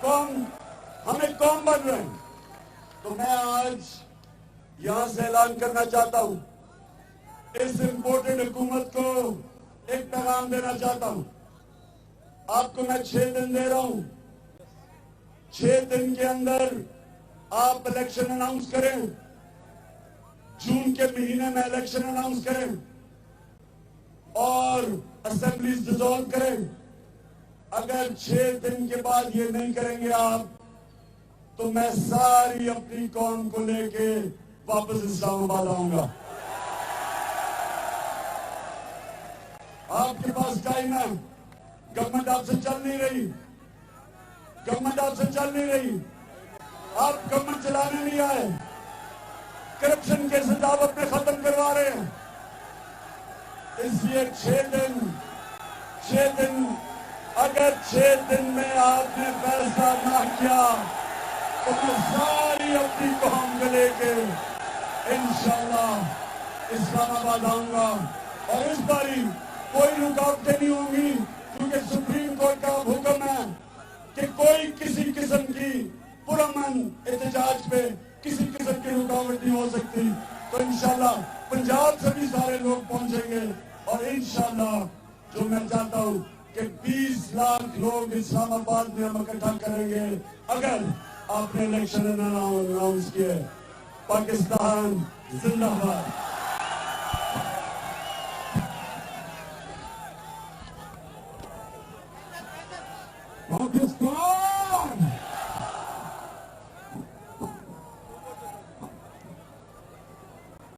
कौम, हम एक कौम बन रहे हैं। तो मैं आज यहां से ऐलान करना चाहता हूं, इस इंपोर्टेड हुकूमत को एक पैगाम देना चाहता हूं। आपको मैं 6 दिन दे रहा हूं। 6 दिन के अंदर आप इलेक्शन अनाउंस करें, जून के महीने में इलेक्शन अनाउंस करें और असेंबलीज डिसॉल्व करें। अगर 6 दिन के बाद ये नहीं करेंगे आप, तो मैं सारी अपनी कौम को लेके वापस इस्लामाबाद आऊंगा। आपके पास टाइम है। गवर्नमेंट आपसे चल नहीं रही, गवर्नमेंट आपसे चल नहीं रही। आप गवर्नमेंट चलाने नहीं आए, करप्शन केसेस आप अपने खत्म करवा रहे हैं। इसलिए 6 दिन अगर 6 दिन में आपने फैसला ना किया, तो मैं सारी अपनी कौम को लेके इंशाअल्लाह इस्लामाबाद आऊंगा। और इस बारी कोई रुकावटें नहीं होंगी, क्योंकि सुप्रीम कोर्ट का हुक्म है कि कोई किसी किस्म की पुरअमन एहतजाज पे किसी किस्म की रुकावट नहीं हो सकती। तो इंशाअल्लाह पंजाब से भी सारे लोग पहुंचेंगे और इंशाअल्लाह जो मैं चाहता हूं कि 20 लाख लोग इस्लामाबाद में हम इकट्ठा करेंगे अगर आपने इलेक्शन अनाउंस किए। पाकिस्तान जिंदाबाद।